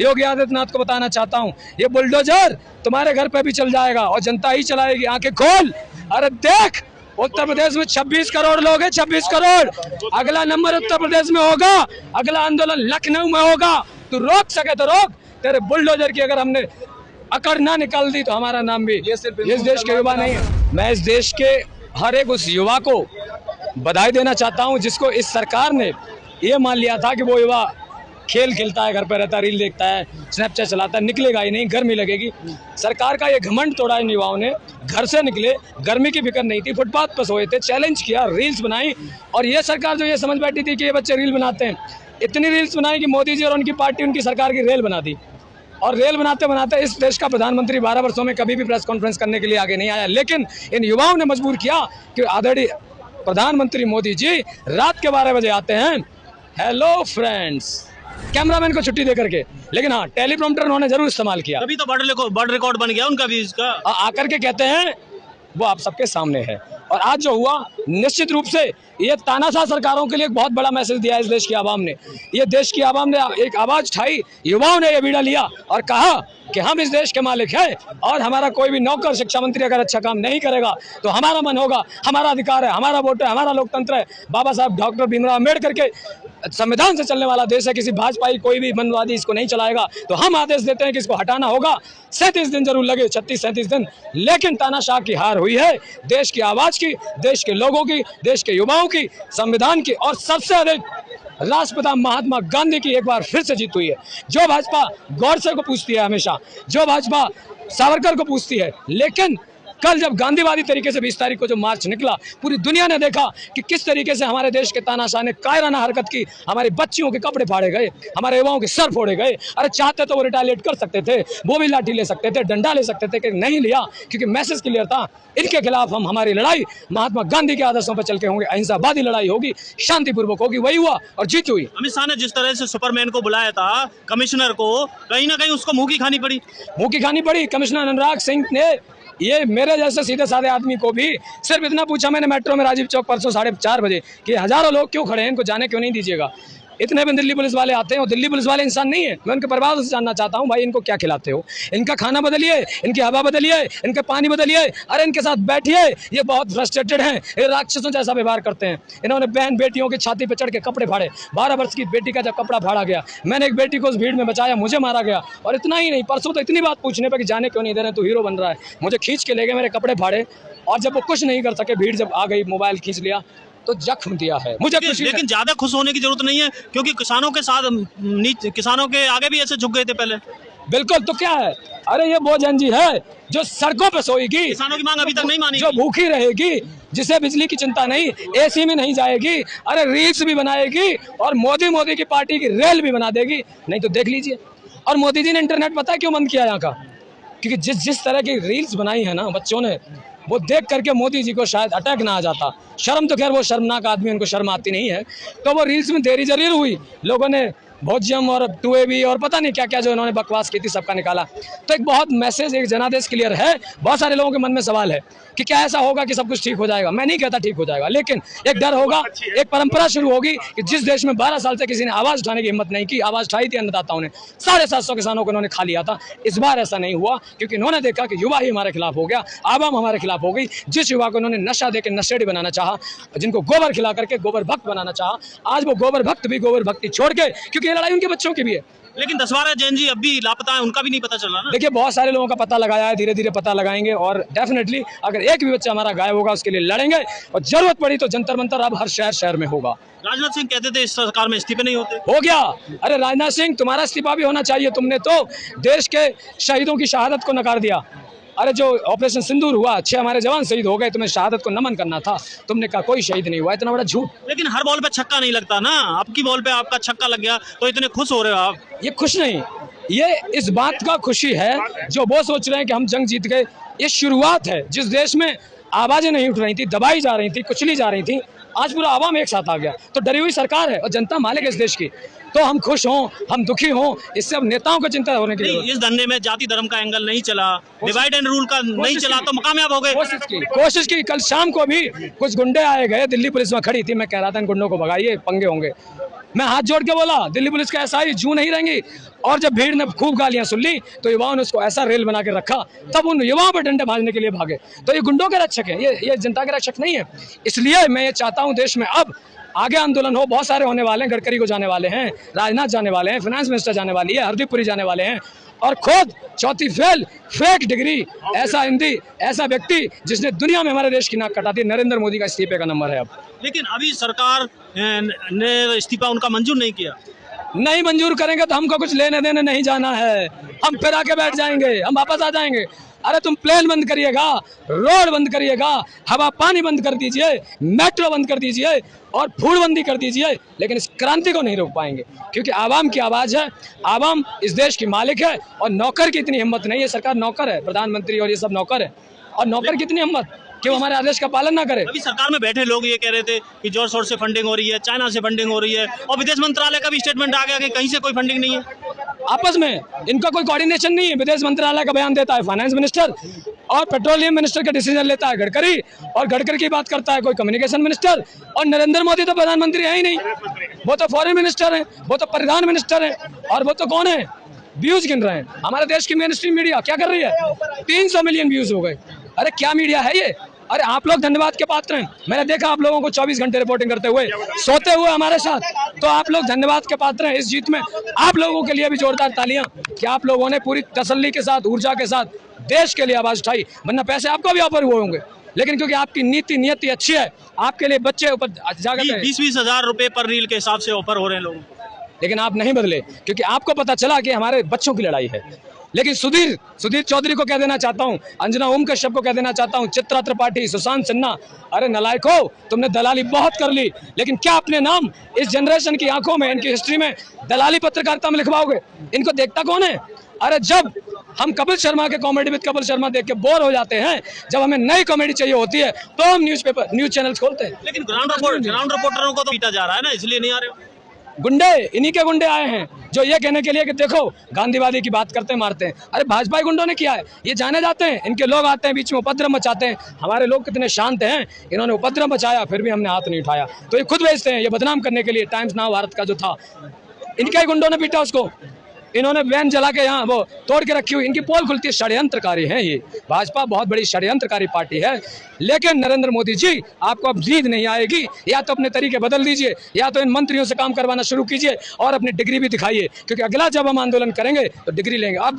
योगी आदित्यनाथ को बताना चाहता हूँ, ये बुलडोजर तुम्हारे घर पे भी चल जाएगा और जनता ही चलाएगी। आंखें खोल, अरे देख, उत्तर प्रदेश में 26 करोड़ लोग हैं, 26 करोड़। अगला नंबर उत्तर प्रदेश में होगा, अगला आंदोलन लखनऊ में होगा। तू रोक सके तो रोक। तेरे बुलडोजर की अगर हमने अकड़ ना निकाल दी तो हमारा नाम भी इस देश के युवा नहीं है। मैं इस देश के हर एक उस युवा को बधाई देना चाहता हूं जिसको इस सरकार ने ये मान लिया था कि वो युवा खेल खेलता है, घर पर रहता है, रील देखता है, स्नैपचैट चलाता है, निकलेगा ही नहीं, गर्मी लगेगी। सरकार का ये घमंड तोड़ा इन युवाओं ने। घर से निकले, गर्मी की फिक्र नहीं थी, फुटपाथ पर सोए थे, चैलेंज किया, रील्स बनाई। और ये सरकार जो ये समझ बैठी थी कि ये बच्चे रील बनाते हैं, इतनी रील्स बनाई कि मोदी जी और उनकी पार्टी उनकी सरकार की रेल बना दी। और रेल बनाते बनाते इस देश का प्रधानमंत्री 12 वर्षों में कभी भी प्रेस कॉन्फ्रेंस करने के लिए आगे नहीं आया। लेकिन इन युवाओं ने मजबूर किया कि आदरणीय प्रधानमंत्री मोदी जी रात के 12 बजे आते हैं, हेलो फ्रेंड्स, कैमरामैन को छुट्टी दे करके। लेकिन हाँ, टेलीप्रॉम्प्टर उन्होंने जरूर इस्तेमाल किया। तभी तो वर्ल्ड रिकॉर्ड बन गया उनका भी इसका। आकर के कहते हैं वो आप सबके सामने है। और आज जो हुआ, निश्चित रूप से ये तानाशाह सरकारों के लिए एक बहुत बड़ा मैसेज दिया है इस देश की आवाम ने। ये देश की आवाम ने एक आवाज उठाई, युवाओं ने ये बीड़ा लिया और कहा कि हम इस देश के मालिक हैं और हमारा कोई भी नौकर, शिक्षा मंत्री अगर अच्छा काम नहीं करेगा तो हमारा मन होगा, हमारा अधिकार है, हमारा वोट है, हमारा लोकतंत्र है। बाबा साहब डॉक्टर भीमराव अम्बेडकर के संविधान से चलने वाला देश है, किसी भाजपाई कोई भी मनवादी इसको नहीं चलाएगा। तो हम आदेश देते हैं कि इसको हटाना होगा। 37 दिन जरूर लगे, 36-37 दिन, लेकिन तानाशाह की हार हुई है। देश की आवाज की, देश के लोगों की, देश के युवाओं की, संविधान की और सबसे अधिक राष्ट्रपिता महात्मा गांधी की एक बार फिर से जीत हुई है। जो भाजपा गौडसे को पूछती है हमेशा, जो भाजपा सावरकर को पूछती है, लेकिन कल जब गांधीवादी तरीके से 20 तारीख को जो मार्च निकला, पूरी दुनिया ने देखा कि किस तरीके से हमारे देश के तानाशाह ने कायराना हरकत की। हमारी बच्चियों के कपड़े फाड़े गए, हमारे युवाओं के सर फोड़े गए। अरे चाहते तो वो रिटालिएट कर सकते थे, वो भी लाठी ले सकते थे, डंडा ले सकते थे, कि नहीं लिया क्योंकि मैसेज क्लियर था, इनके खिलाफ हम हमारी लड़ाई महात्मा गांधी के आदर्शों पर चल के होंगे, अहिंसावादी लड़ाई होगी, शांतिपूर्वक होगी। वही हुआ और जीत हुई। अमित शाह ने जिस तरह से सुपरमैन को बुलाया था, कमिश्नर को, कहीं ना कहीं उसको मुंह की खानी पड़ी। कमिश्नर अनुराग सिंह ने ये मेरे जैसे सीधे साधे आदमी को भी सिर्फ इतना पूछा मैंने मेट्रो में राजीव चौक परसों 4:30 बजे कि हजारों लोग क्यों खड़े हैं, इनको जाने क्यों नहीं दीजिएगा। इतने भी दिल्ली पुलिस वाले आते हैं और दिल्ली पुलिस वाले इंसान नहीं है। मैं उनके परिवार से जानना चाहता हूँ, भाई इनको क्या खिलाते हो, इनका खाना बदलिए, इनकी हवा बदलिए, इनका पानी बदलिए, अरे इनके साथ बैठिए। ये बहुत फ्रस्ट्रेटेड हैं, ये राक्षसों जैसा व्यवहार करते हैं। इन्होंने बहन बेटियों की छाती पर चढ़ के कपड़े फाड़े। 12 वर्ष की बेटी का जब कपड़ा फाड़ा गया, मैंने एक बेटी को उस भीड़ में बचाया, मुझे मारा गया। और इतना ही नहीं, परसों तो इतनी बात पूछने पर कि जाने क्यों नहीं दे रहे, तू हीरो बन रहा है, मुझे खींच के ले गए, मेरे कपड़े फाड़े। और जब वो कुछ नहीं कर सके, भीड़ जब आ गई, मोबाइल खींच लिया, तो जख्म दिया है मुझे। लेकिन ज्यादा खुश होने की जरूरत नहीं है, क्योंकि किसानों के साथ, किसानों के आगे भी ऐसे झुक गए थे पहले। बिल्कुल, तो क्या है, अरे ये वो जंजी है जो सड़कों पे सोएगी, किसानों की मांग अभी तक नहीं मानी, जो भूखी रहेगी, जिसे बिजली की चिंता नहीं, एसी में नहीं जाएगी, अरे रील्स भी बनाएगी और मोदी की पार्टी की रेल भी बना देगी। नहीं तो देख लीजिए। और मोदी जी ने इंटरनेट पता है क्यों बंद किया यहाँ का? क्योंकि जिस तरह की रील्स बनाई है ना बच्चों ने, वो देख करके मोदी जी को शायद अटैक ना आ जाता। शर्म तो खैर वो शर्मनाक आदमी, उनको शर्म आती नहीं है, तो वो रील्स में देरी जरूर हुई। लोगों ने भोज्यम और 2AB और पता नहीं क्या क्या जो इन्होंने बकवास की थी, सबका निकाला। तो एक बहुत मैसेज, एक जनादेश क्लियर है। बहुत सारे लोगों के मन में सवाल है कि क्या ऐसा होगा कि सब कुछ ठीक हो जाएगा। मैं नहीं कहता ठीक हो जाएगा, लेकिन एक डर होगा, एक परंपरा शुरू होगी कि जिस देश में 12 साल से किसी ने आवाज उठाने की हिम्मत नहीं की, आवाज उठाई थी अन्नदाताओं ने, 750 किसानों को इन्होंने खा लिया था। इस बार ऐसा नहीं हुआ क्योंकि इन्होंने देखा कि युवा ही हमारे खिलाफ हो गया, आवाम हमारे खिलाफ हो गई। जिस युवा को इन्होंने नशा देकर नशेड़ी बनाना चाहा, जिनको गोबर खिला करके गोबर भक्त बनाना चाहा, आज वो गोबर भक्त भी गोबर भक्ति छोड़ के, क्योंकि ये लड़ाई उनके बच्चों की भी है। लेकिन 10-12 जैन जी अब भी लापता है, उनका भी नहीं पता चल रहा ना। देखिए, बहुत सारे लोगों का पता लगाया है, धीरे धीरे पता लगाएंगे और डेफिनेटली अगर एक भी बच्चा हमारा गायब होगा उसके लिए लड़ेंगे। और जरूरत पड़ी तो जंतर मंतर अब हर शहर में होगा। राजनाथ सिंह कहते थे इस सरकार में इस्तीफे नहीं होते, हो गया। अरे राजनाथ सिंह, तुम्हारा इस्तीफा भी होना चाहिए। तुमने तो देश के शहीदों की शहादत को नकार दिया। अरे जो ऑपरेशन सिंदूर हुआ, 6 हमारे जवान शहीद हो गए, तुम्हें शहादत को नमन करना था, तुमने कहा कोई शहीद नहीं हुआ। इतना बड़ा झूठ। लेकिन हर बॉल पे छक्का नहीं लगता ना, आपकी बॉल पे आपका छक्का लग गया तो इतने खुश हो रहे हो आप। ये खुश नहीं, ये इस बात का खुशी है जो वो सोच रहे हैं कि हम जंग जीत गए। ये शुरुआत है। जिस देश में आवाजें नहीं उठ रही थी, दबाई जा रही थी, कुचली जा रही थी, आज पूरा आवाम एक साथ आ गया। तो डरी हुई सरकार है और जनता मालिक है इस देश की। तो हम खुश हों, हम दुखी हों, इससे अब नेताओं को चिंता होने की नहीं। इस धंधे में जाति धर्म का एंगल नहीं चला, डिवाइड एंड रूल का नहीं चला, तो कामयाब हो गए। कोशिश की। कल शाम को भी कुछ गुंडे आए गए, दिल्ली पुलिस में खड़ी थी, मैं कह रहा था इन गुंडों को भगाइए, पंगे होंगे। मैं हाथ जोड़ के बोला दिल्ली पुलिस का एसआई जू नहीं रहेंगी। और जब भीड़ ने खूब गालियां सुन ली तो युवाओं ने उसको ऐसा रेल बना के रखा, तब उन युवाओं पर डंडे मारने के लिए भागे। तो ये गुंडों के रक्षक हैं, ये जनता के रक्षक नहीं है। इसलिए मैं ये चाहता हूँ देश में अब आगे आंदोलन हो, बहुत सारे होने वाले हैं। गडकरी को जाने वाले हैं, राजनाथ जाने वाले हैं, फाइनेंस मिनिस्टर जाने वाली है, हरदीप पुरी जाने वाले हैं। और खुद चौथी फेक डिग्री ऐसा हिंदी ऐसा व्यक्ति जिसने दुनिया में हमारे देश की नाक कटा दी, नरेंद्र मोदी का इस्तीफे का नंबर है अब। लेकिन अभी सरकार ने इस्तीफा उनका मंजूर नहीं किया। नहीं मंजूर करेंगे तो हमको कुछ लेने देने नहीं जाना है, हम फिर आके बैठ जाएंगे, हम वापस आ जाएंगे। अरे तुम प्लेन बंद करिएगा, रोड बंद करिएगा, हवा पानी बंद कर दीजिए, मेट्रो बंद कर दीजिए और फूड बंदी कर दीजिए, लेकिन इस क्रांति को नहीं रोक पाएंगे, क्योंकि आवाम की आवाज़ है, आवाम इस देश की मालिक है। और नौकर की इतनी हिम्मत नहीं है, सरकार नौकर है, प्रधानमंत्री और ये सब नौकर है, और नौकर की इतनी हिम्मत कि वो हमारे आदेश का पालन ना करे। अभी सरकार में बैठे लोग ये कह रहे थे कि जोर शोर से फंडिंग हो रही है, चाइना से फंडिंग हो रही है, और विदेश मंत्रालय का भी स्टेटमेंट आ गया कि कहीं से कोई फंडिंग नहीं है। आपस में इनका कोई कोऑर्डिनेशन नहीं है। विदेश मंत्रालय का बयान देता है फाइनेंस मिनिस्टर, और पेट्रोलियम मिनिस्टर का डिसीजन लेता है गडकरी, और गडकरी की बात करता है कोई कम्युनिकेशन मिनिस्टर। और नरेंद्र मोदी तो प्रधानमंत्री है ही नहीं, वो तो फॉरेन मिनिस्टर है, वो तो परिवहन मिनिस्टर है, और वो तो कौन है, व्यूज गिन रहे हैं। हमारे देश की मेन स्ट्रीम मीडिया क्या कर रही है, 300 मिलियन व्यूज हो गए। अरे क्या मीडिया है ये? अरे आप लोग धन्यवाद के पात्र हैं। मैंने देखा आप लोगों को 24 घंटे रिपोर्टिंग करते हुए, सोते हुए हमारे साथ, तो आप लोग धन्यवाद के पात्र हैं इस जीत में। आप लोगों के लिए भी जोरदार तालियां कि आप लोगों ने पूरी तसल्ली के साथ, ऊर्जा के साथ देश के लिए आवाज उठाई। वरना पैसे आपको भी ऑफर हुए होंगे, लेकिन क्योंकि आपकी नियति अच्छी है, आपके लिए बच्चे ऊपर जागते हैं। 20-20 हजार रुपए पर रील के हिसाब से ऑफर हो रहे हैं लोगों को, लेकिन आप नहीं बदले, क्योंकि आपको पता चला कि हमारे बच्चों की लड़ाई है। लेकिन सुधीर चौधरी को कह देना चाहता हूं, अंजना ओम कश्यप को कह देना चाहता हूं, चित्रा त्रिपाठी, सुशांत सिन्हा, अरे नलायको, तुमने दलाली बहुत कर ली, लेकिन क्या अपने नाम इस जनरेशन की आंखों में, इनकी हिस्ट्री में दलाली पत्रकारिता में लिखवाओगे? इनको देखता कौन है? अरे जब हम कपिल शर्मा के कॉमेडी विद कपिल शर्मा देख के बोर हो जाते हैं, जब हमें नई कॉमेडी चाहिए होती है, तो हम न्यूज चैनल खोलते हैं। लेकिन ग्राउंड रिपोर्टरों को तो पीटा जा रहा है ना, इसलिए नहीं आ रहे हो। गुंडे, इन्हीं के गुंडे आए हैं जो ये कहने के लिए कि देखो गांधीवादी की बात करते मारते हैं। अरे भाजपा गुंडों ने किया है, ये जाने जाते हैं, इनके लोग आते हैं बीच में उपद्रव मचाते हैं। हमारे लोग कितने शांत हैं, इन्होंने उपद्रव मचाया फिर भी हमने हाथ नहीं उठाया, तो ये खुद भेजते हैं, ये बदनाम करने के लिए। टाइम्स नाउ भारत का जो था, इनके ही गुंडों ने पीटा उसको, इन्होंने वैन जला के यहाँ वो तोड़ के रखी हुई, इनकी पोल खुलती है। षड्यंत्रकारी है ये, भाजपा बहुत बड़ी षड्यंत्रकारी पार्टी है। लेकिन नरेंद्र मोदी जी, आपको अब नींद नहीं आएगी, या तो अपने तरीके बदल दीजिए, या तो इन मंत्रियों से काम करवाना शुरू कीजिए और अपनी डिग्री भी दिखाइए, क्योंकि अगला जब हम आंदोलन करेंगे तो डिग्री लेंगे। अब